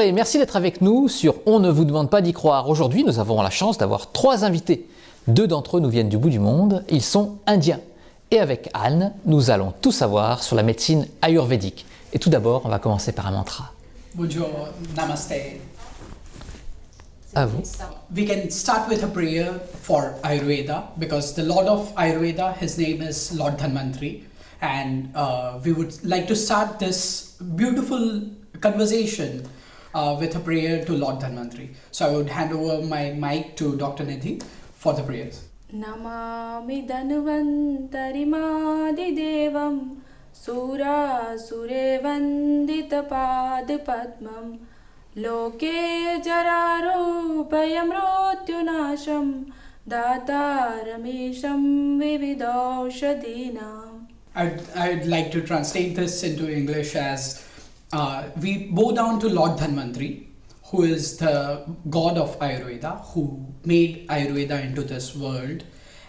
et merci d'être avec nous sur On ne vous demande pas d'y croire. Aujourd'hui, nous avons la chance d'avoir 3 invités. 2 d'entre eux nous viennent du bout du monde, ils sont indiens. Et avec Anne, nous allons tout savoir sur la médecine ayurvédique. Et tout d'abord, on va commencer par un mantra. Bonjour, namaste. À vous. We can start with a prayer for Ayurveda because the Lord of Ayurveda, his name is Lord Dhanvantari, and we would like to start this beautiful conversation with a prayer to Lord Dhanvantari. So I would hand over my mic to Dr. Nidhi for the prayers. Namami Dhanvantarimadhidevam Surasure Vanditapadpadmam Loke Jararupayam Mrutyunasham Dataramesham Vividaushadinam. I'd like to translate this into English as we bow down to Lord Dhanvantari, who is the god of Ayurveda, who made Ayurveda into this world.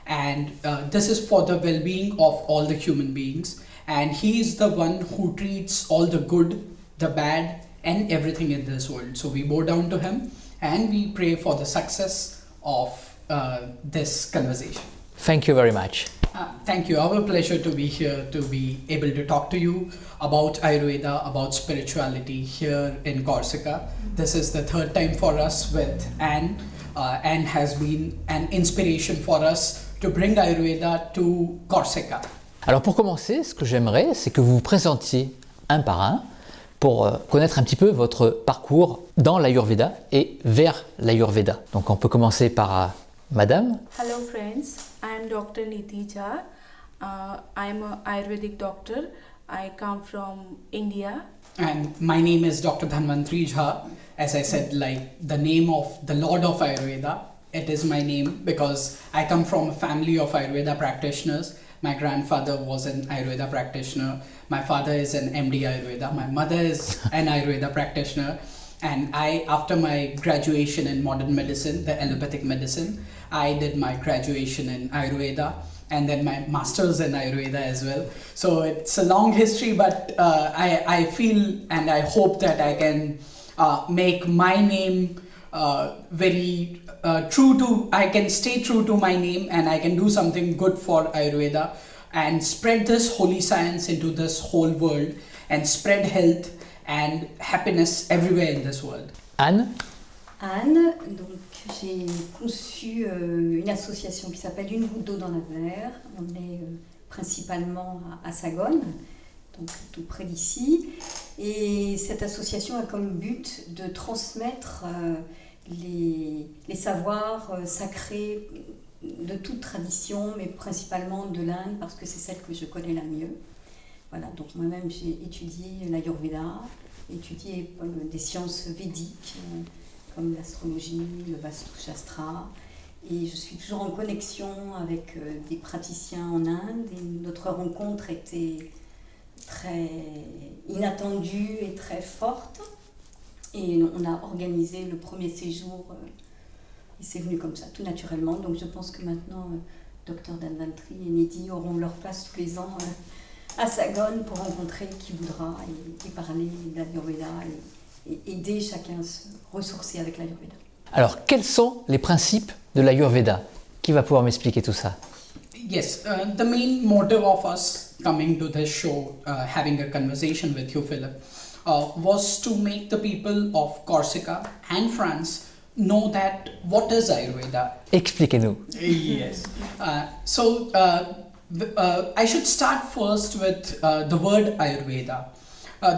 And this is for the well-being of all the human beings. And he is the one who treats all the good, the bad, and everything in this world. So we bow down to him and we pray for the success of this conversation. Thank you very much. Thank you. Our pleasure to be here, to be able to talk to you about Ayurveda, about spirituality here in Corsica. This is the 3rd time for us with Anne. Anne has been an inspiration for us to bring Ayurveda to Corsica. Alors pour commencer, ce que j'aimerais, c'est que vous vous présentiez un par un pour connaître un petit peu votre parcours dans l'Ayurveda et vers l'Ayurveda. Donc on peut commencer par Madame. Hello friends, I am Dr. Nidhi Jha. I am an Ayurvedic doctor. I come from India. And my name is Dr. Dhanvantari Jha. As I said, like the name of the Lord of Ayurveda, it is my name because I come from a family of Ayurveda practitioners. My grandfather was an Ayurveda practitioner. My father is an MD Ayurveda. My mother is an Ayurveda practitioner. And after my graduation in modern medicine, the allopathic medicine, I did my graduation in Ayurveda and then my master's in Ayurveda as well. So it's a long history, but I feel and I hope that I can make my name very true to, I can stay true to my name and I can do something good for Ayurveda and spread this holy science into this whole world and spread health and happiness everywhere in this world. Anne. Anne, donc j'ai conçu une association qui s'appelle Une goutte d'eau dans la verre. On est principalement à Sagone, donc tout près d'ici. Et cette association a comme but de transmettre les savoirs sacrés de toute tradition, mais principalement de l'Inde, parce que c'est celle que je connais la mieux. Voilà, donc moi-même j'ai étudié l'Ayurveda, étudié des sciences védiques, comme l'astrologie, le Vastu Shastra, et je suis toujours en connexion avec des praticiens en Inde, et notre rencontre était très inattendue et très forte, et on a organisé le premier séjour, et c'est venu comme ça, tout naturellement, donc je pense que maintenant, Dr Dhanvantari et Nidhi auront leur place tous les ans à Sagone pour rencontrer qui voudra et parler de l'Ayurveda et aider chacun à se ressourcer avec l'Ayurveda. Alors, quels sont les principes de l'Ayurveda? Qui va pouvoir m'expliquer tout ça? Yes, the main motive of us coming to this show, having a conversation with you, Philip, was to make the people of Corsica and France know that what is Ayurveda. Expliquez-nous. Yes. So I should start first with the word Ayurveda.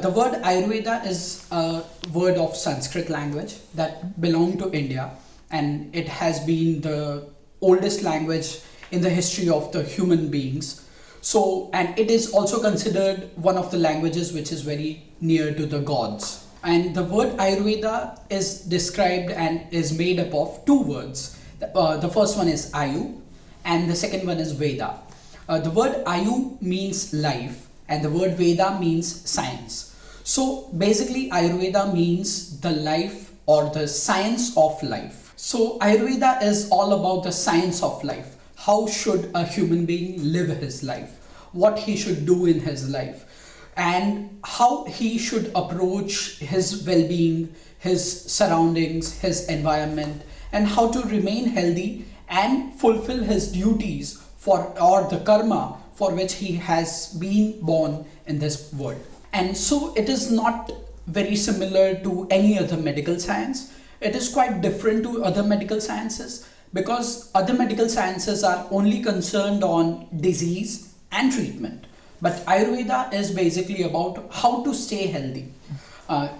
The word Ayurveda is a word of Sanskrit language that belonged to India, and it has been the oldest language in the history of the human beings. So, and it is also considered one of the languages which is very near to the gods. And the word Ayurveda is described and is made up of 2 words. The first one is Ayu and the second one is Veda. The word Ayu means life and the word Veda means science. So basically Ayurveda means the life or the science of life. So Ayurveda is all about the science of life. How should a human being live his life? What he should do in his life? And how he should approach his well-being, his surroundings, his environment, and how to remain healthy and fulfill his duties or the karma for which he has been born in this world. And so it is not very similar to any other medical science. It is quite different to other medical sciences because other medical sciences are only concerned on disease and treatment. But Ayurveda is basically about how to stay healthy.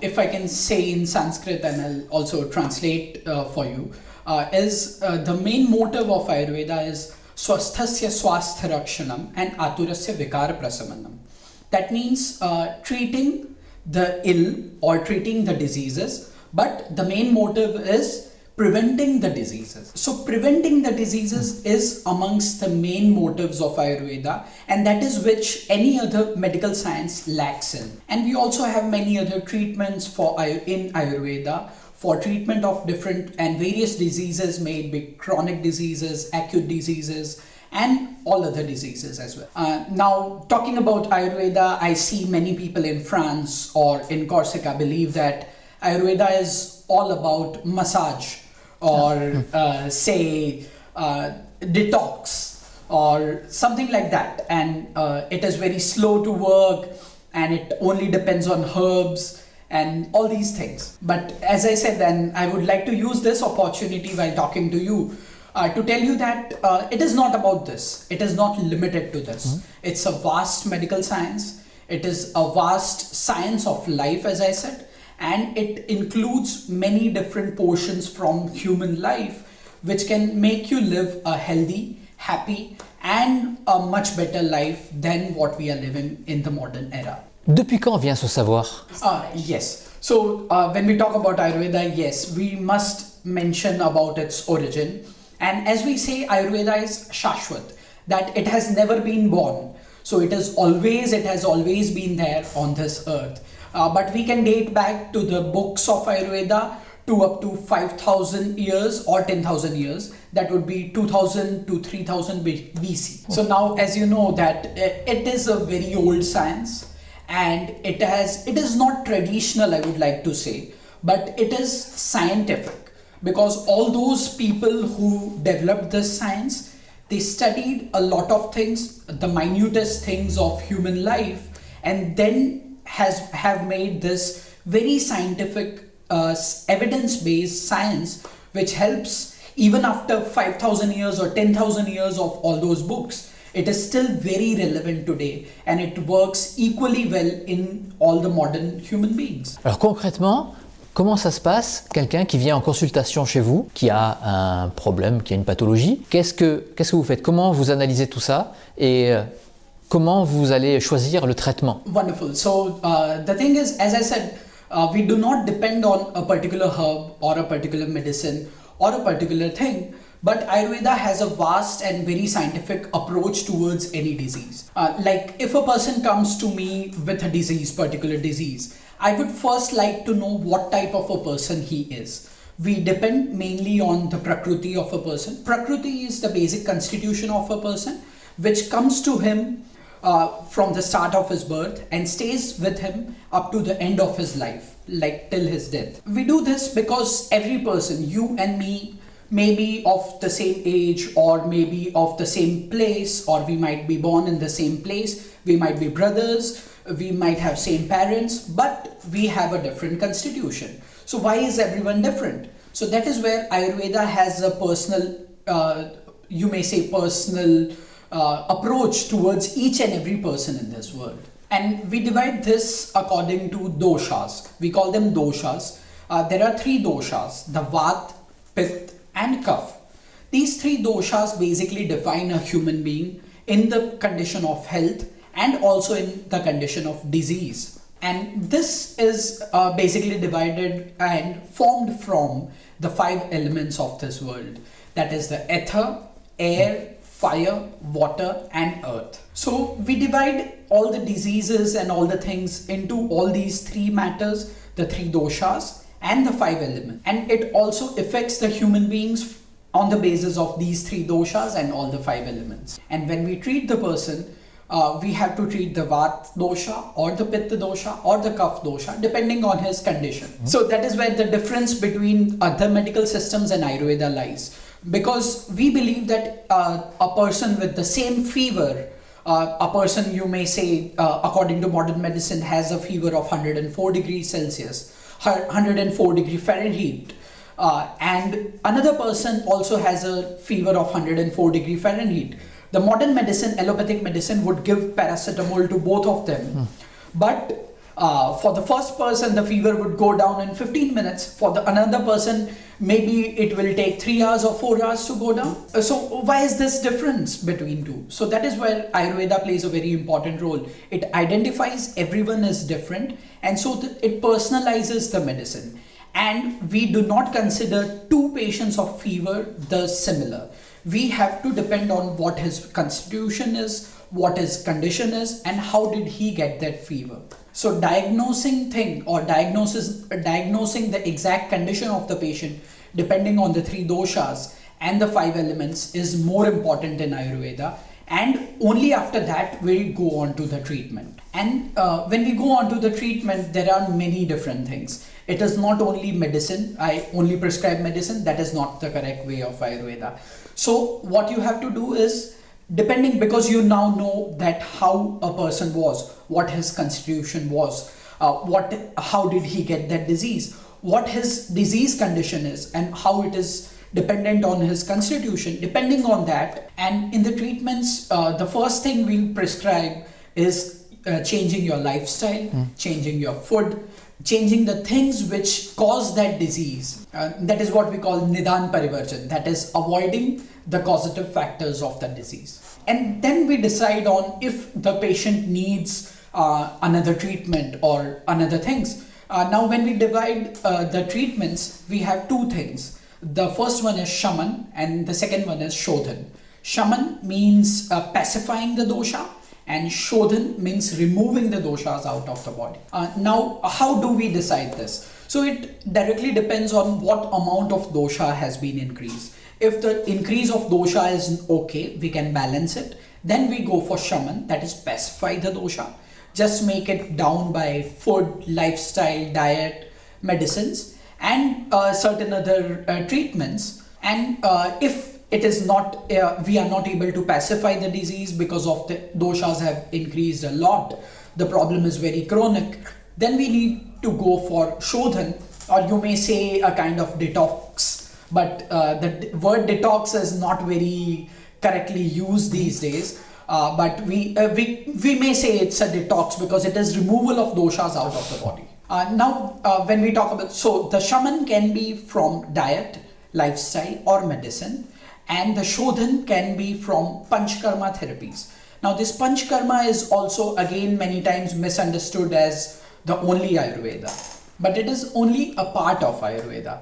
If I can say in Sanskrit, and I'll also translate for you, the main motive of Ayurveda is swasthasya swastha rakshanam and aturasya vikara prasamanam. That means treating the ill or treating the diseases, but the main motive is preventing the diseases. So preventing the diseases is amongst the main motives of Ayurveda, and that is which any other medical science lacks in. And we also have many other treatments in Ayurveda for treatment of different and various diseases, may it be chronic diseases, acute diseases, and all other diseases as well. Now, talking about Ayurveda, I see many people in France or in Corsica believe that Ayurveda is all about massage or detox or something like that, and it is very slow to work and it only depends on herbs and all these things. But as I said, then I would like to use this opportunity while talking to you to tell you that it is not about this. It is not limited to this. It's a vast medical science. It is a vast science of life, as I said, and it includes many different portions from human life which can make you live a healthy, happy, and a much better life than what we are living in the modern era. Depuis quand vient ce savoir? Yes. So when we talk about Ayurveda, yes, we must mention about its origin. And as we say, Ayurveda is Shashwat, that it has never been born. So it has always been there on this earth. But we can date back to the books of Ayurveda to up to 5,000 years or 10,000 years. That would be 2000 to 3000 BC. So now, as you know, that it is a very old science. And it is not traditional, I would like to say, but it is scientific, because all those people who developed this science, they studied a lot of things, the minutest things of human life, and then have made this very scientific evidence-based science, which helps even after 5,000 years or 10,000 years of all those books. It is still very relevant today and it works equally well in all the modern human beings. Alors concrètement, comment ça se passe, quelqu'un qui vient en consultation chez vous, qui a un problème, qui a une pathologie, qu'est-ce que vous faites? Comment vous analysez tout ça et comment vous allez choisir le traitement? Wonderful. So the thing is, as I said, we do not depend on a particular herb or a particular medicine or a particular thing. But Ayurveda has a vast and very scientific approach towards any disease. Like if a person comes to me with a disease, particular disease, I would first like to know what type of a person he is. We depend mainly on the Prakriti of a person. Prakriti is the basic constitution of a person, which comes to him from the start of his birth and stays with him up to the end of his life, like till his death. We do this because every person, you and me, may be of the same age or maybe of the same place, or we might be born in the same place, we might be brothers, we might have same parents, but we have a different constitution. So why is everyone different? So that is where Ayurveda has a personal, you may say personal approach towards each and every person in this world. And we divide this according to doshas. We call them doshas. There are three doshas, the Vata, Pitta, and Kapha. These three doshas basically define a human being in the condition of health and also in the condition of disease. And this is basically divided and formed from the 5 elements of this world. That is the ether, air, fire, water, and earth. So we divide all the diseases and all the things into all these 3 matters, the 3 doshas, and the 5 elements, and it also affects the human beings on the basis of these 3 doshas and all the 5 elements. And when we treat the person, we have to treat the Vat dosha or the Pitta dosha or the Kapha dosha depending on his condition. So that is where the difference between other medical systems and Ayurveda lies. Because we believe that a person with the same fever, a person you may say according to modern medicine has a fever of 104 degrees Celsius, 104 degree Fahrenheit, and another person also has a fever of 104 degree Fahrenheit. The modern medicine, allopathic medicine, would give paracetamol to both of them. But for the first person, the fever would go down in 15 minutes. For the another person, maybe it will take 3 hours or 4 hours to go down. So why is this difference between two? So that is where Ayurveda plays a very important role. It identifies everyone is different, and so it personalizes the medicine. And we do not consider two patients of fever the similar. We have to depend on what his constitution is, what his condition is, and how did he get that fever. So diagnosing the exact condition of the patient depending on the 3 doshas and the 5 elements is more important in Ayurveda, and only after that we go on to the treatment. And when we go on to the treatment, there are many different things. It is not only medicine. I only prescribe medicine. That is not the correct way of Ayurveda. So what you have to do is, depending, because you now know that how a person was, what his constitution was, how did he get that disease, what his disease condition is, and how it is dependent on his constitution. Depending on that, and in the treatments, the first thing we prescribe is changing your lifestyle, changing your food, changing the things which cause that disease. That is what we call Nidan Parivarjan, that is avoiding the causative factors of the disease. And then we decide on if the patient needs another treatment or another things. Now when we divide the treatments, we have 2 things. The first one is Shaman and the second one is Shodhan. Shaman means pacifying the dosha, and Shodhan means removing the doshas out of the body. Now, how do we decide this? So it directly depends on what amount of dosha has been increased. If the increase of dosha is okay, we can balance it. Then we go for Shaman, that is pacify the dosha. Just make it down by food, lifestyle, diet, medicines, and certain other treatments. And if it is not, we are not able to pacify the disease because of the doshas have increased a lot, the problem is very chronic, then we need to go for Shodhan, or you may say a kind of detox, but the word detox is not very correctly used these days. But we may say it's a detox because it is removal of doshas out of the body. Now when we talk about, so the Shaman can be from diet, lifestyle or medicine, and the Shodhan can be from Panchkarma therapies. Now this Panchkarma is also again many times misunderstood as the only Ayurveda, but it is only a part of Ayurveda.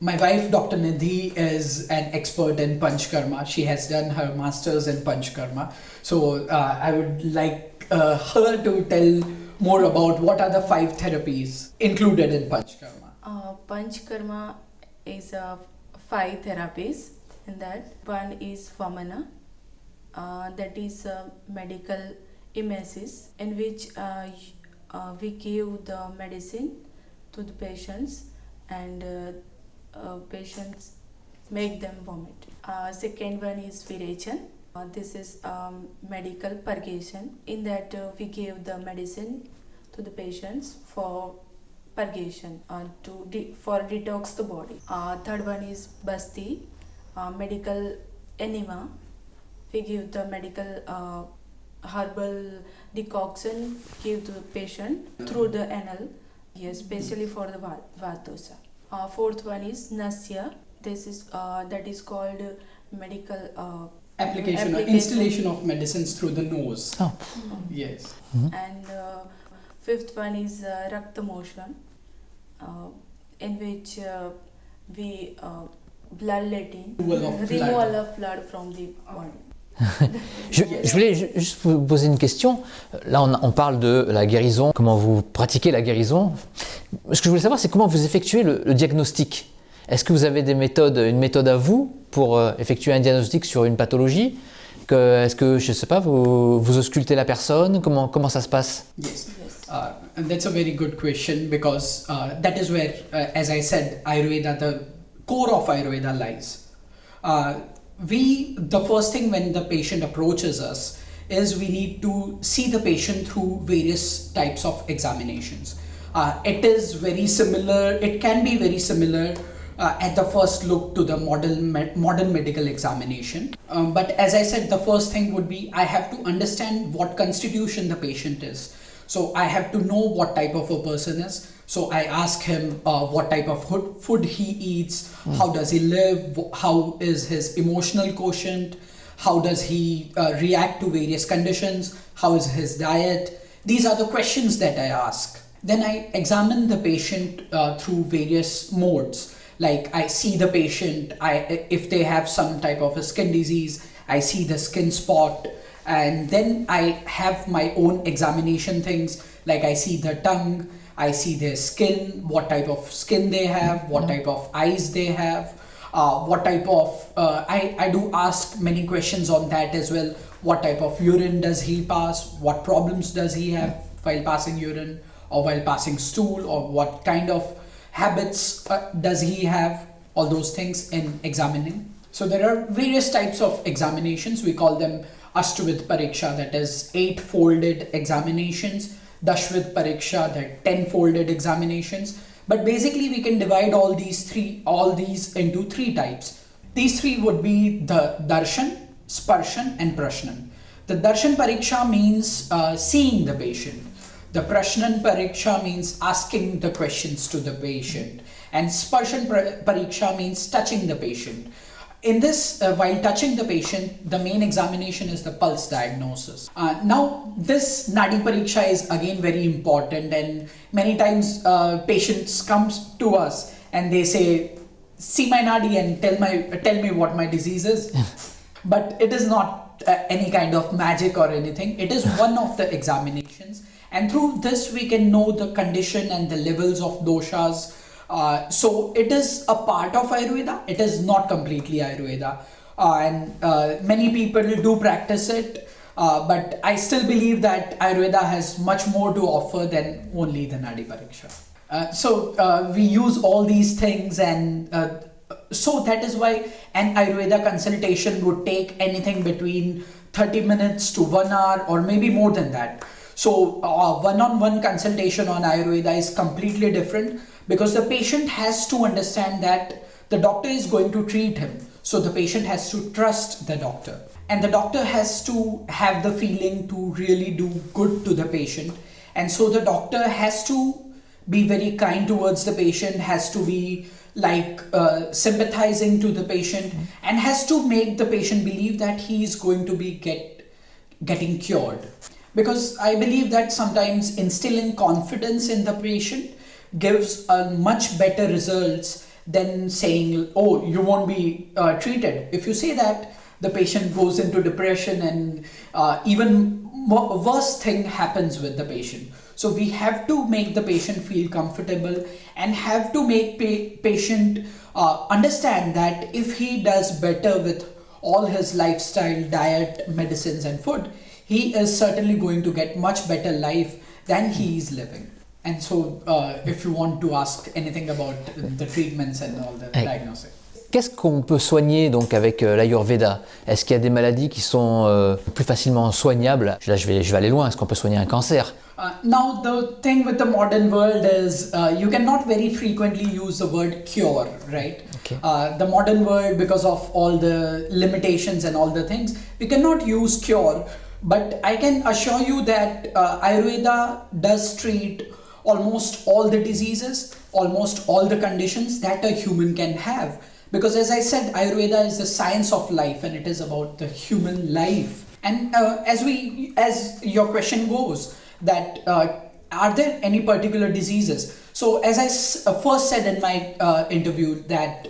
My wife, Dr. Nidhi, is an expert in Panchkarma. She has done her masters in Panchkarma. So I would like her to tell more about what are the 5 therapies included in Panchkarma. Panchkarma is 5 therapies. In that, one is Vamana, that is medical emesis, in which we give the medicine to the patients, and patients make them vomit. Second one is Virechan. This is medical purgation. In that we give the medicine to the patients for purgation, for detox the body. Third one is Basti. Medical enema. We give the medical herbal decoction, give to the patient through the anal, yes, especially for the Vata. Fourth one is Nasya. This is that is called medical application or installation of medicines through the nose. Oh. Yes. And fifth one is Rakta motion, in which we bloodletting, removal of blood from the body. Je voulais juste vous poser une question. Là, on parle de la guérison, comment vous pratiquez la guérison. Ce que je voulais savoir, c'est comment vous effectuez le diagnostic. Est-ce que vous avez une méthode à vous pour effectuer un diagnostic sur une pathologie? Est-ce que, je sais pas, vous auscultez la personne? Comment ça se passe? Yes. And that's a very good question because that is where, as I said, Ayurveda, the core of Ayurveda lies. The first thing when the patient approaches us is we need to see the patient through various types of examinations. It is very similar, it can be very similar at the first look to the modern medical examination. But as I said, the first thing would be I have to understand what constitution the patient is. So I have to know what type of a person is. So I ask him what type of food he eats, how does he live, how is his emotional quotient, how does he react to various conditions, how is his diet. These are the questions that I ask. Then I examine the patient through various modes. Like I see the patient, if they have some type of a skin disease, I see the skin spot, and then I have my own examination things, like I see the tongue, I see their skin, what type of skin they have, what type of eyes they have, what type of, I do ask many questions on that as well. What type of urine does he pass, what problems does he have while passing urine or while passing stool, or what kind of habits does he have, all those things in examining. So there are various types of examinations. We call them Ashtavit Pariksha, that is 8-folded examinations, Dashvit Pariksha, that 10-folded examinations. But basically we can divide all these into 3 types. These 3 would be the Darshan, Sparshan and Prashnan. The Darshan Pariksha means seeing the patient. The Prashnan Pariksha means asking the questions to the patient, and Sparshan Pariksha means touching the patient. In this, while touching the patient, the main examination is the pulse diagnosis. Now, this Nadi Pariksha is again very important, and many times patients come to us and they say, see my Nadi and tell me what my disease is. But it is not any kind of magic or anything. It is one of the examinations. And through this we can know the condition and the levels of doshas. So it is a part of Ayurveda. It is not completely Ayurveda. And many people do practice it. But I still believe that Ayurveda has much more to offer than only the Nadi Pariksha. So we use all these things, and so that is why an Ayurveda consultation would take anything between 30 minutes to 1 hour or maybe more than that. So one-on-one consultation on Ayurveda is completely different because the patient has to understand that the doctor is going to treat him. So the patient has to trust the doctor, and the doctor has to have the feeling to really do good to the patient. And so the doctor has to be very kind towards the patient, has to be like sympathizing to the patient, and has to make the patient believe that he is going to be getting cured. Because I believe that sometimes instilling confidence in the patient gives a much better results than saying, oh, you won't be treated. If you say that, the patient goes into depression, and even worse thing happens with the patient. So we have to make the patient feel comfortable and have to make patient understand that if he does better with all his lifestyle, diet, medicines and food, he is certainly going to get much better life than he is living. And so if you want to ask anything about the treatments and all the diagnosis. Qu'est-ce qu'on peut soigner donc avec l'Ayurveda? Est-ce qu'il y a des maladies qui sont plus facilement soignables? Là, je vais aller loin. Est-ce qu'on peut soigner un cancer? Now, the thing with the modern world is you cannot very frequently use the word cure, right? Okay. The modern world, because of all the limitations and all the things, we cannot use cure. But I can assure you that Ayurveda does treat almost all the diseases, almost all the conditions that a human can have. Because as I said, Ayurveda is the science of life, and it is about the human life. And as your question goes, that are there any particular diseases? So as I first said in my interview, that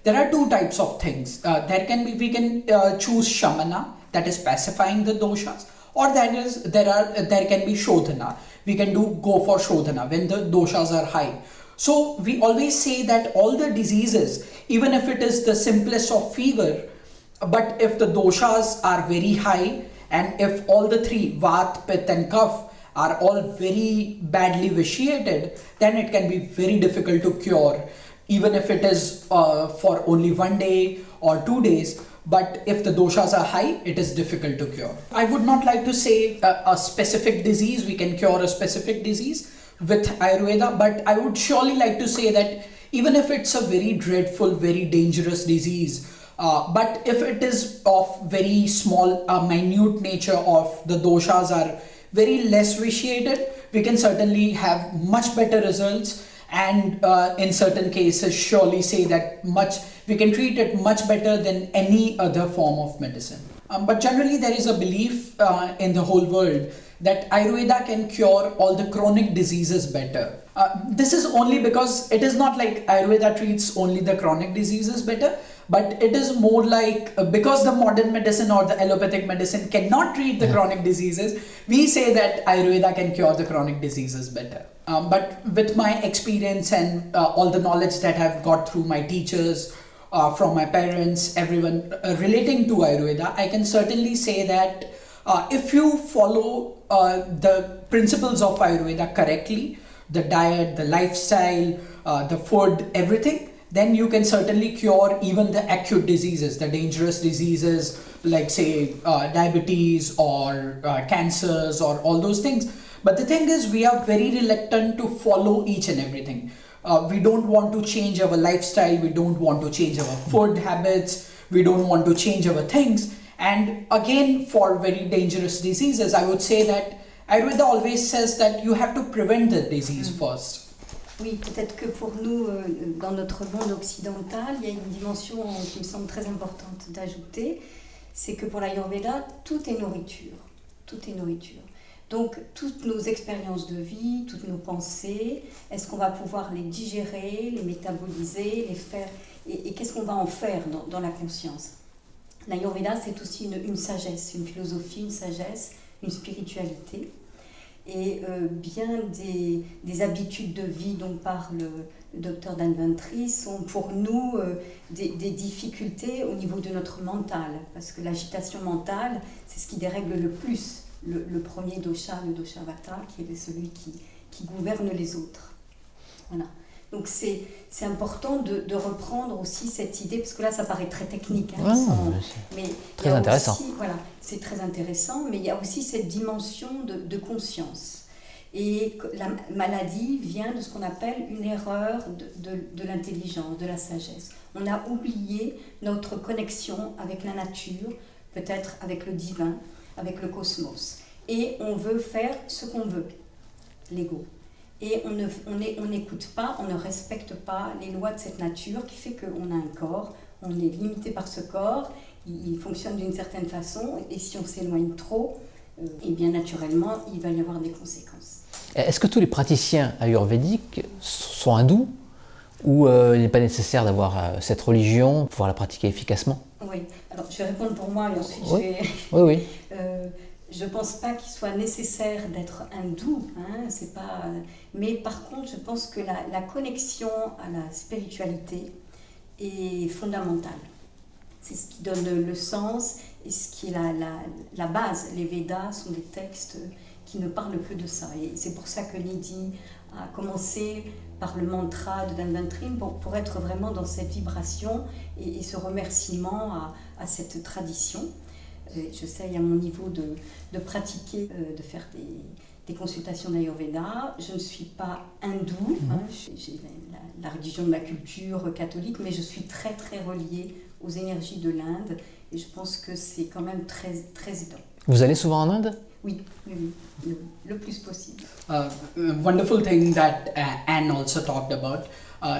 there are 2 types of things. We can choose Shamana, that is pacifying the doshas, or there can be Shodhana. We can go for Shodhana when the doshas are high. So we always say that all the diseases, even if it is the simplest of fever, But if the doshas are very high, and if all the three, Vat, Pitta and Kapha, are all very badly vitiated, then it can be very difficult to cure, even if it is for only 1 day or 2 days. But if the doshas are high, it is difficult to cure. I would not like to say a specific disease, we can cure a specific disease with Ayurveda, but I would surely like to say that even if it's a very dreadful, very dangerous disease, but if it is of very small, minute nature, of the doshas are very less vitiated, we can certainly have much better results, and in certain cases surely say that we can treat it much better than any other form of medicine. But generally there is a belief in the whole world that Ayurveda can cure all the chronic diseases better. This is only because it is not like Ayurveda treats only the chronic diseases better, but it is more like because the modern medicine or the allopathic medicine cannot treat the chronic diseases, we say that Ayurveda can cure the chronic diseases better. But with my experience and all the knowledge that I've got through my teachers, from my parents, everyone relating to Ayurveda, I can certainly say that if you follow the principles of Ayurveda correctly, the diet, the lifestyle, the food, everything, then you can certainly cure even the acute diseases, the dangerous diseases like say diabetes or cancers or all those things. But the thing is, we are very reluctant to follow each and everything. We don't want to change our lifestyle, we don't want to change our food habits, we don't want to change our things. And again, for very dangerous diseases, I would say that Ayurveda always says that you have to prevent the disease first. Oui, peut-être que pour nous, dans notre monde occidental, il y a une dimension qui me semble très importante d'ajouter, c'est que pour l'Ayurveda, tout est nourriture. Tout est nourriture. Donc, toutes nos expériences de vie, toutes nos pensées, est-ce qu'on va pouvoir les digérer, les métaboliser, les faire, et qu'est-ce qu'on va en faire dans la conscience? L'Ayurveda, c'est aussi une sagesse, une philosophie, une sagesse, une spiritualité. Et bien des habitudes de vie dont parle le docteur Dhanvantri sont pour nous des difficultés au niveau de notre mental, parce que l'agitation mentale, c'est ce qui dérègle le plus le premier dosha, le dosha Vata, qui est celui qui gouverne les autres. Voilà. Donc c'est important de reprendre aussi cette idée, parce que là ça paraît très technique, hein, mais très intéressant. Aussi, voilà, c'est très intéressant, mais il y a aussi cette dimension de conscience. Et la maladie vient de ce qu'on appelle une erreur de l'intelligence, de la sagesse. On a oublié notre connexion avec la nature, peut-être avec le divin, avec le cosmos. Et on veut faire ce qu'on veut, l'ego. Et on n'écoute pas, on ne respecte pas les lois de cette nature qui fait qu'on a un corps, on est limité par ce corps, il fonctionne d'une certaine façon, et si on s'éloigne trop, et bien naturellement, il va y avoir des conséquences. Est-ce que tous les praticiens ayurvédiques sont hindous, ou il n'est pas nécessaire d'avoir cette religion pour pouvoir la pratiquer efficacement? Oui, alors je vais répondre pour moi et ensuite oui. je vais... Oui. Je ne pense pas qu'il soit nécessaire d'être hindou, hein, c'est pas... mais par contre je pense que la connexion à la spiritualité est fondamentale. C'est ce qui donne le sens et ce qui est la base. Les Védas sont des textes qui ne parlent que de ça. Et c'est pour ça que Nidhi a commencé par le mantra de Dhanvantri pour être vraiment dans cette vibration et ce remerciement à cette tradition. J'essaye à mon niveau de pratiquer, de faire des consultations d'Ayurveda. Je ne suis pas hindoue, hein, j'ai la religion de ma culture catholique, mais je suis très très reliée aux énergies de l'Inde et je pense que c'est quand même très, très aidant. Vous allez souvent en Inde? Oui, le plus possible. Wonderful thing that Anne also talked about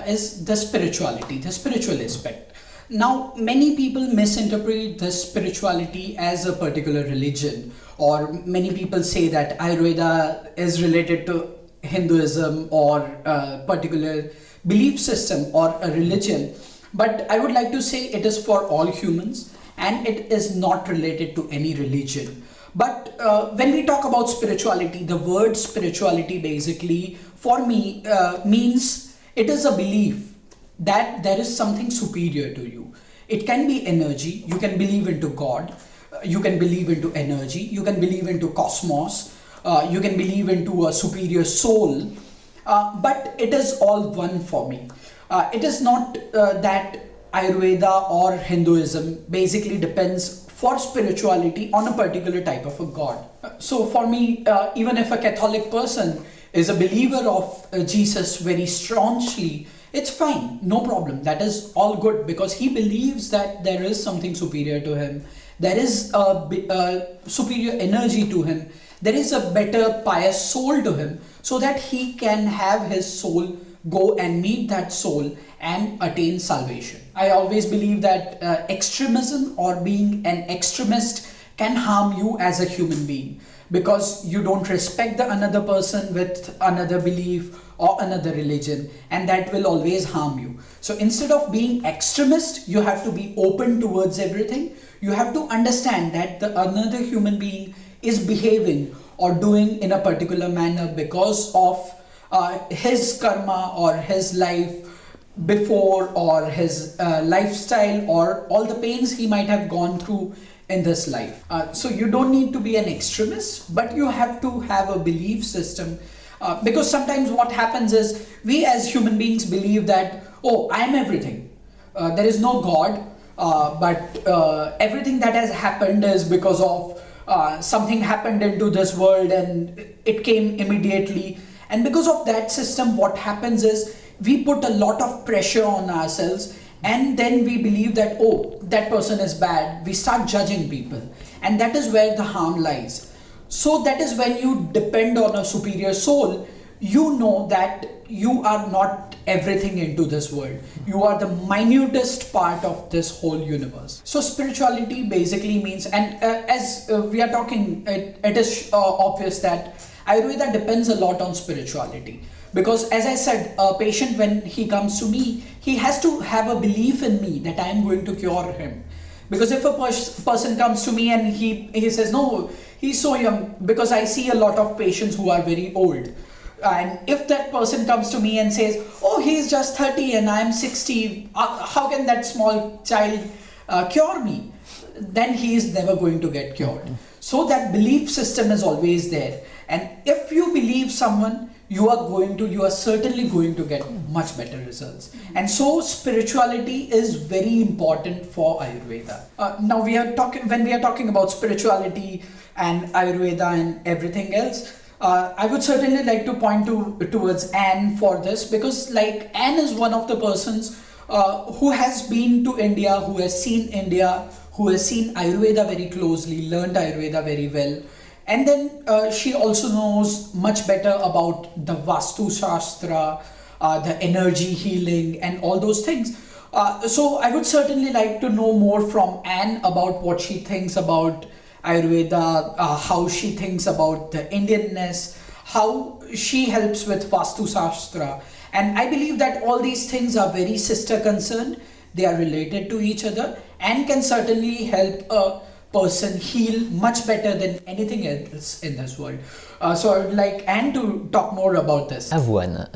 is the spirituality, the spiritual aspect. Now, many people misinterpret the spirituality as a particular religion, or many people say that Ayurveda is related to Hinduism or a particular belief system or a religion. But I would like to say it is for all humans and it is not related to any religion. But when we talk about spirituality, the word spirituality basically for me means it is a belief that there is something superior to you. It can be energy. You can believe into God. You can believe into energy. You can believe into cosmos. You can believe into a superior soul. But it is all one for me. It is not that Ayurveda or Hinduism basically depends for spirituality on a particular type of a god. So for me, even if a Catholic person is a believer of Jesus very staunchly, it's fine, no problem. That is all good because he believes that there is something superior to him. There is a superior energy to him. There is a better pious soul to him so that he can have his soul go and meet that soul and attain salvation. I always believe that extremism or being an extremist can harm you as a human being because you don't respect the another person with another belief or another religion, and that will always harm you. So instead of being extremist, you have to be open towards everything. You have to understand that the another human being is behaving or doing in a particular manner because of his karma or his life before, or his lifestyle, or all the pains he might have gone through in this life. So you don't need to be an extremist, but you have to have a belief system. Because sometimes what happens is we as human beings believe that, oh, I am everything. There is no God, but everything that has happened is because of something happened into this world and it came immediately. And because of that system, what happens is we put a lot of pressure on ourselves, and then we believe that, oh, that person is bad. We start judging people, and that is where the harm lies. So that is when you depend on a superior soul, you know that you are not everything into this world. You are the minutest part of this whole universe. So spirituality basically means, and as we are talking, it is obvious that Ayurveda depends a lot on spirituality. Because as I said, a patient, when he comes to me, he has to have a belief in me that I am going to cure him. Because if a person comes to me and he says, no, he's so young, because I see a lot of patients who are very old. And if that person comes to me and says, oh, he's just 30 and I'm 60, how can that small child cure me? Then he is never going to get cured. So that belief system is always there. And if you believe someone, you are certainly going to get much better results. And so spirituality is very important for Ayurveda. Now when we are talking about spirituality and Ayurveda and everything else, I would certainly like to point towards Anne for this, because like Anne is one of the persons who has been to India, who has seen India, who has seen Ayurveda very closely, learned Ayurveda very well. And then she also knows much better about the Vastu Shastra, the energy healing and all those things. So I would certainly like to know more from Anne about what she thinks about Ayurveda, how she thinks about the Indianness, how she helps with Vastu Shastra. And I believe that all these things are very sister concerned. They are related to each other and can certainly help a person heal much better than anything else in this world. So I would like Anne to talk more about this. À vous, Anne.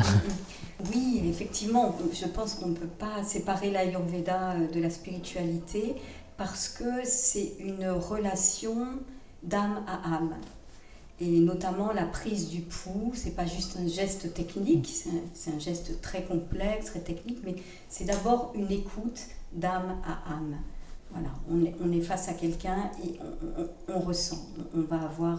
Oui, effectivement, je pense qu'on ne peut pas séparer l'Ayurveda de la spiritualité parce que c'est une relation d'âme à âme. Et notamment la prise du pouls, c'est pas juste un geste technique, c'est un geste très complexe, très technique, mais c'est d'abord une écoute d'âme à âme. Voilà, on est face à quelqu'un et on ressent, on va avoir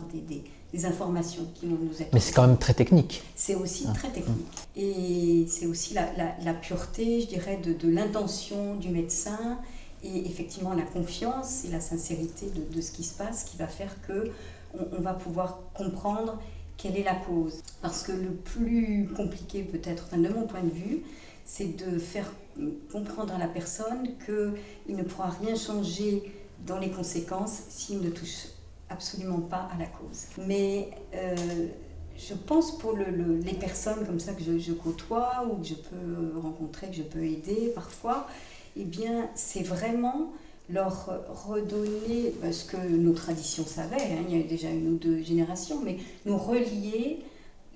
des informations qui vont nous être... Mais c'est quand même très technique. C'est aussi très technique. Et c'est aussi la pureté, je dirais, de l'intention du médecin et effectivement la confiance et la sincérité de ce qui se passe qui va faire qu'on va pouvoir comprendre quelle est la cause. Parce que le plus compliqué peut-être, enfin, de mon point de vue, c'est de faire comprendre à la personne qu'il ne pourra rien changer dans les conséquences s'il ne touche absolument pas à la cause. Mais je pense pour les personnes comme ça que je côtoie ou que je peux rencontrer, que je peux aider parfois, eh bien c'est vraiment leur redonner ce que nos traditions savaient, hein, il y a eu déjà une ou deux générations, mais nous relier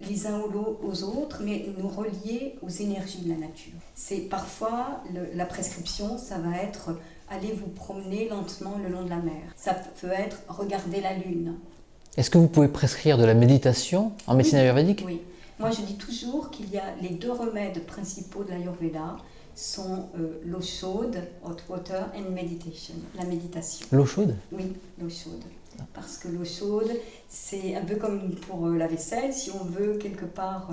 les uns aux autres, mais nous relier aux énergies de la nature. C'est parfois la prescription, ça va être allez vous promener lentement le long de la mer. Ça peut être regarder la lune. Est-ce que vous pouvez prescrire de la méditation en médecine ayurvédique? Oui. Moi, je dis toujours qu'il y a les 2 remèdes principaux de l'Ayurveda sont l'eau chaude, hot water, and meditation, la méditation. L'eau chaude? Oui, l'eau chaude. Parce que l'eau chaude, c'est un peu comme pour la vaisselle, si on veut quelque part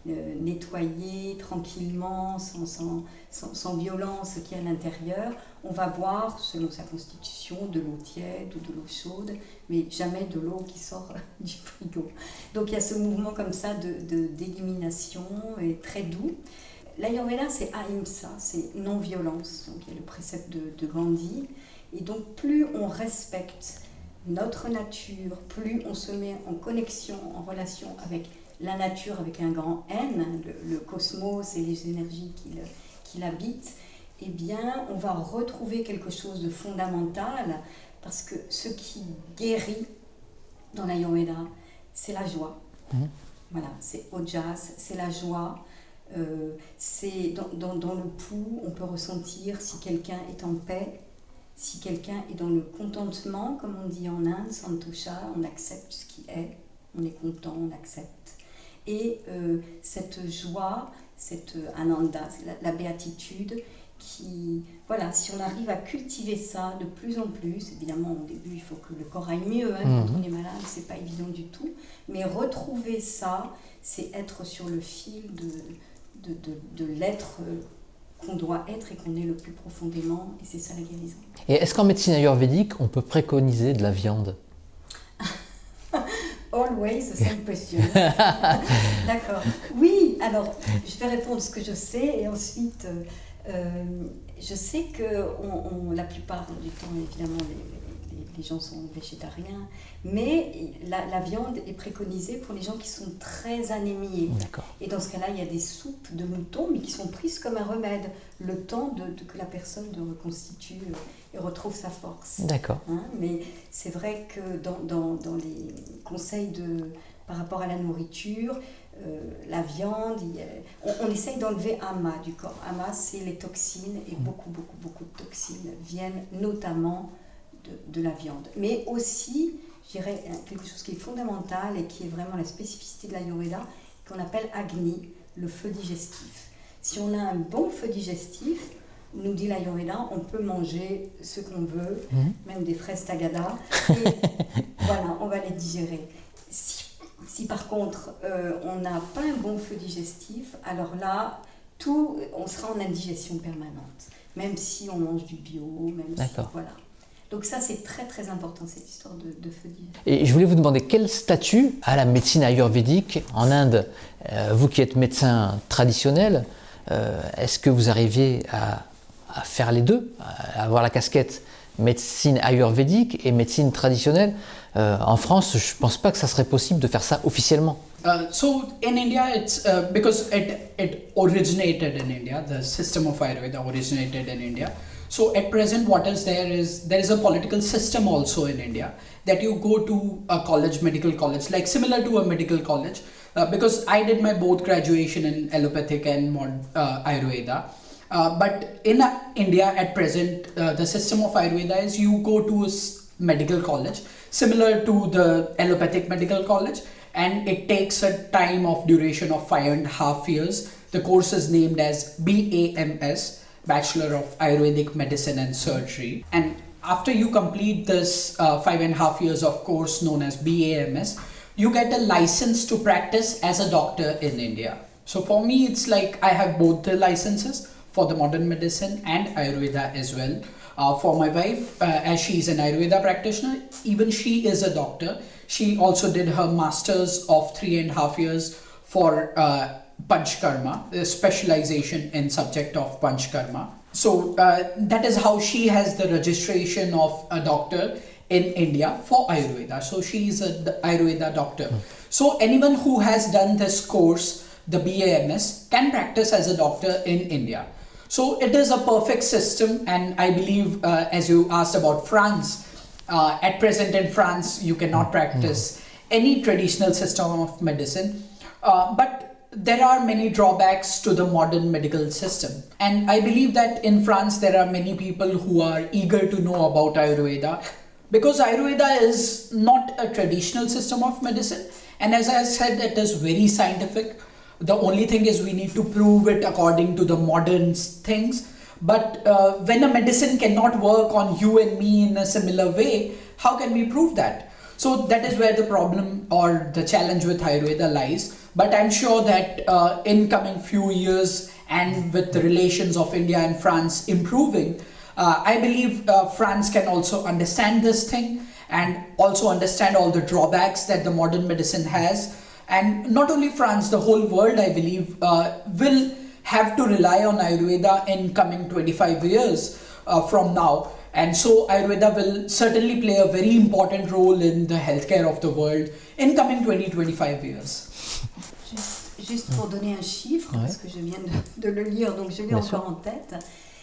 nettoyer tranquillement, sans violence ce qu'il y a à l'intérieur, on va boire, selon sa constitution, de l'eau tiède ou de l'eau chaude, mais jamais de l'eau qui sort du frigo. Donc il y a ce mouvement comme ça d'élimination et très doux. L'Ayurveda, c'est Ahimsa, c'est non-violence, donc il y a le précepte de Gandhi. Et donc plus on respecte notre nature, plus on se met en connexion, en relation avec la nature, avec un grand N, le cosmos et les énergies qui l'habitent, eh bien, on va retrouver quelque chose de fondamental, parce que ce qui guérit dans l'Ayurveda, c'est la joie. Voilà, c'est Ojas, c'est la joie. C'est dans le pouls, on peut ressentir si quelqu'un est en paix, si quelqu'un est dans le contentement, comme on dit en Inde, santosha, on accepte ce qui est, on est content, on accepte. Et cette joie, cette ananda, la béatitude, qui, voilà, si on arrive à cultiver ça de plus en plus, évidemment au début il faut que le corps aille mieux, quand on est malade, c'est pas évident du tout, mais retrouver ça, c'est être sur le fil de l'être qu'on doit être et qu'on est le plus profondément, et c'est ça la guérison. Et est-ce qu'en médecine ayurvédique, on peut préconiser de la viande? Always the same question. D'accord. Oui, alors je vais répondre ce que je sais et ensuite je sais que la plupart du temps, évidemment, les gens sont végétariens, mais la viande est préconisée pour les gens qui sont très anémiés. D'accord. Et dans ce cas-là, il y a des soupes de mouton, mais qui sont prises comme un remède, le temps que la personne reconstitue et retrouve sa force. D'accord. Mais c'est vrai que dans les conseils par rapport à la nourriture, la viande, on essaye d'enlever ama du corps. Ama, c'est les toxines, et beaucoup de toxines viennent notamment de la viande. Mais aussi, je dirais, quelque chose qui est fondamental et qui est vraiment la spécificité de l'Ayurveda, qu'on appelle Agni, le feu digestif. Si on a un bon feu digestif, nous dit l'Ayurveda, on peut manger ce qu'on veut, même des fraises tagada, et voilà, on va les digérer. Si par contre on n'a pas un bon feu digestif, alors là, on sera en indigestion permanente, même si on mange du bio, même si, voilà. Donc ça, c'est très très important, cette histoire de feu digestif. Et je voulais vous demander quel statut a la médecine ayurvédique en Inde? Vous qui êtes médecin traditionnel, est-ce que vous arriviez à faire les deux, à avoir la casquette médecine ayurvédique et médecine traditionnelle? En France, je ne pense pas que ça serait possible de faire ça officiellement. So in India, it's because it originated in India. The system of Ayurveda originated in India. So at present, what is there is a political system also in India, that you go to a college, medical college, like similar to a medical college, because I did my both graduation in allopathic and Ayurveda. But in India at present, the system of Ayurveda is you go to a medical college, similar to the allopathic medical college, and it takes a time of duration of 5.5 years. The course is named as BAMS, Bachelor of Ayurvedic Medicine and Surgery. And after you complete this 5.5 years of course known as BAMS, you get a license to practice as a doctor in India. So for me, it's like I have both the licenses for the modern medicine and Ayurveda as well. For my wife, as she is an Ayurveda practitioner, even she is a doctor. She also did her masters of 3.5 years for Panchkarma, the specialization in subject of Panchkarma. So that is how she has the registration of a doctor in India for Ayurveda. So she is an Ayurveda doctor. So anyone who has done this course, the BAMS, can practice as a doctor in India. So it is a perfect system, and I believe, as you asked about France, at present in France you cannot practice any traditional system of medicine, but there are many drawbacks to the modern medical system. And I believe that in France there are many people who are eager to know about Ayurveda, because Ayurveda is not a traditional system of medicine. And as I said, it is very scientific. The only thing is we need to prove it according to the modern things. But when a medicine cannot work on you and me in a similar way, how can we prove that? So that is where the problem or the challenge with Ayurveda lies. But I'm sure that in coming few years, and with the relations of India and France improving, I believe France can also understand this thing and also understand all the drawbacks that the modern medicine has. And not only France, the whole world, I believe, will have to rely on Ayurveda in coming 25 years from now. And so Ayurveda will certainly play a very important role in the healthcare of the world in coming 20-25 years. Juste pour donner un chiffre, parce que je viens de le lire, donc je l'ai encore en tête,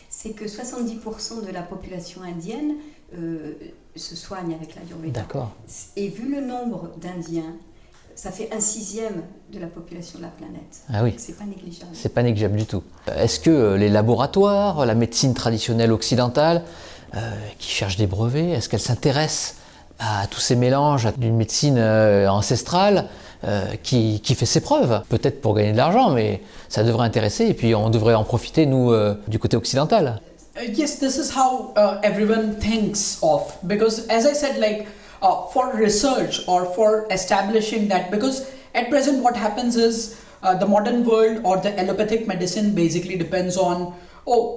c'est que 70% de la population indienne se soigne avec l'Ayurveda. D'accord. Et vu le nombre d'Indiens, ça fait 1/6 de la population de la planète. Ah oui. C'est pas négligeable. C'est pas négligeable du tout. Est-ce que les laboratoires, la médecine traditionnelle occidentale, qui cherchent des brevets, est-ce qu'elles s'intéressent à tous ces mélanges d'une médecine ancestrale qui fait ses preuves, peut-être pour gagner de l'argent, mais ça devrait intéresser et puis on devrait en profiter, nous, du côté occidental. Yes, this is how everyone thinks of, because as I said, like for research or for establishing that, because at present what happens is the modern world or the allopathic medicine basically depends on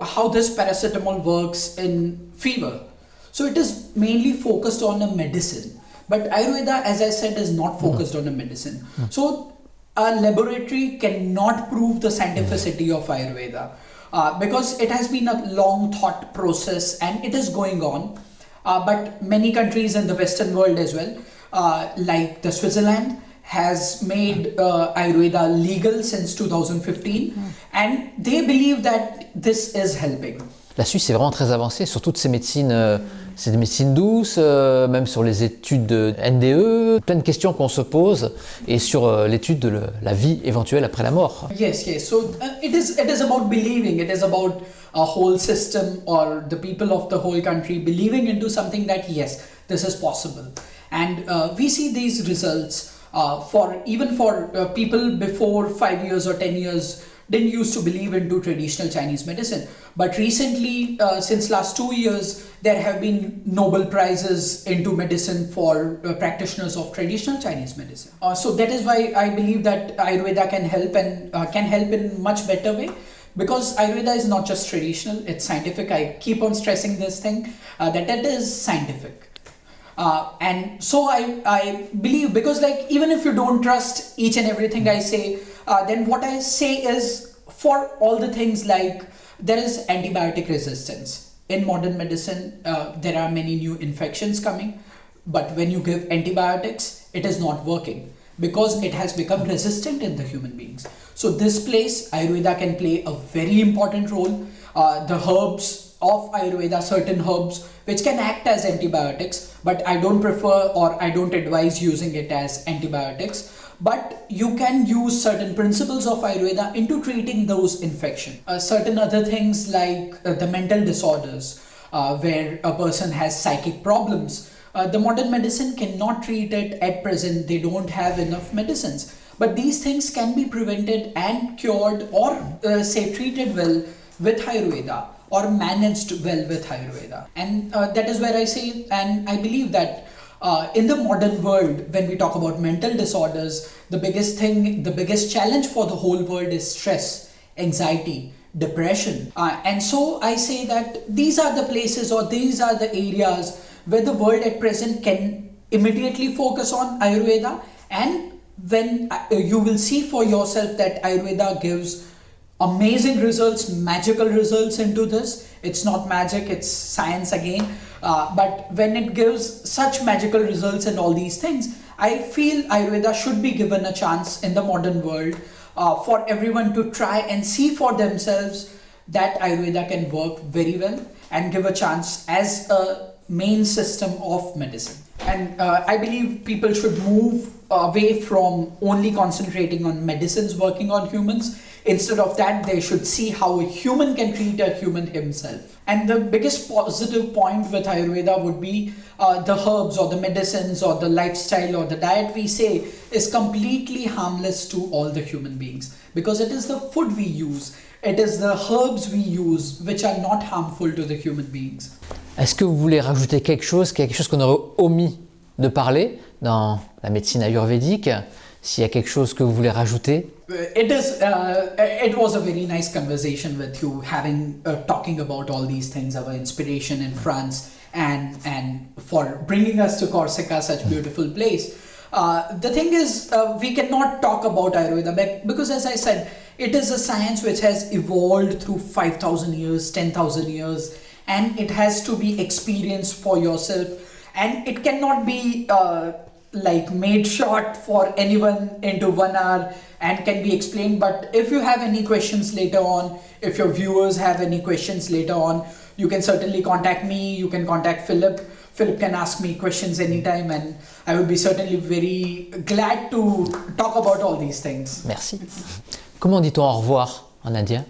how this paracetamol works in fever. So it is mainly focused on a medicine. But Ayurveda, as I said, is not focused on a medicine. So a laboratory cannot prove the scientificity of Ayurveda because it has been a long thought process and it is going on. But many countries in the Western world as well, like the Switzerland, has made Ayurveda legal since 2015 and they believe that this is helping. La Suisse est vraiment très avancée sur toutes ces médecines, c'est des médecines douces, même sur les études de NDE, plein de questions qu'on se pose, et sur l'étude de la vie éventuelle après la mort. Yes. So it is about believing. It is about a whole system or the people of the whole country believing into something that yes, this is possible. And we see these results for people before 5 years or 10 years didn't used to believe into traditional Chinese medicine. But recently, since last 2 years, there have been Nobel Prizes into medicine for practitioners of traditional Chinese medicine. So that is why I believe that Ayurveda can help and can help in much better way. Because Ayurveda is not just traditional, it's scientific. I keep on stressing this thing, that it is scientific. And so I believe, because like even if you don't trust each and everything I say, then what I say is for all the things like there is antibiotic resistance. In modern medicine, there are many new infections coming, but when you give antibiotics, it is not working because it has become resistant in the human beings. So this place, Ayurveda can play a very important role. The herbs of Ayurveda, certain herbs which can act as antibiotics, but I don't prefer or I don't advise using it as antibiotics. But you can use certain principles of Ayurveda into treating those infections. Certain other things like the mental disorders, where a person has psychic problems. The modern medicine cannot treat it at present. They don't have enough medicines. But these things can be prevented and cured or treated well with Ayurveda or managed well with Ayurveda. And that is where I say, and I believe that in the modern world, when we talk about mental disorders, the biggest challenge for the whole world is stress, anxiety, depression. And so I say that these are the places or these are the areas where the world at present can immediately focus on Ayurveda. And when you will see for yourself that Ayurveda gives amazing results, magical results into this. It's not magic, it's science again. But when it gives such magical results in all these things, I feel Ayurveda should be given a chance in the modern world for everyone to try and see for themselves that Ayurveda can work very well and give a chance as a main system of medicine. And I believe people should move away from only concentrating on medicines working on humans. Instead of that, they should see how a human can treat a human himself. And the biggest positive point with Ayurveda would be the herbs or the medicines or the lifestyle or the diet we say is completely harmless to all the human beings, because it is the food we use, it is the herbs we use which are not harmful to the human beings. Est-ce que vous voulez rajouter quelque chose qu'on aurait omis de parler dans la médecine ayurvédique? S'il y a quelque chose que vous voulez rajouter? It was a very nice conversation with you, talking about all these things, our inspiration in France, and for bringing us to Corsica, such beautiful place. The thing is, we cannot talk about Ayurveda because, as I said, it is a science which has evolved through 5,000 years, 10,000 years, and it has to be experienced for yourself, and it cannot be made short for anyone into 1 hour and can be explained. But if you have any questions later on, if your viewers have any questions later on, you can certainly contact me, you can contact Philip. Philip can ask me questions anytime, and I would be certainly very glad to talk about all these things. Merci. Comment dit-on au revoir en indien?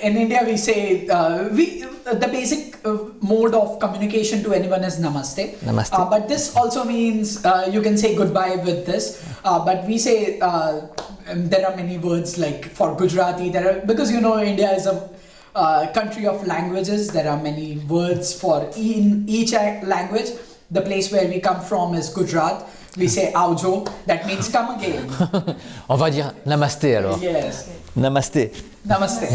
In India, we say the basic mode of communication to anyone is namaste. Namaste. But this also means you can say goodbye with this. But we say there are many words like for Gujarati. Because India is a country of languages. There are many words for in each language. The place where we come from is Gujarat. We say Aujo. That means come again. On va dire Namasté alors. Yes. Namasté. Namaste.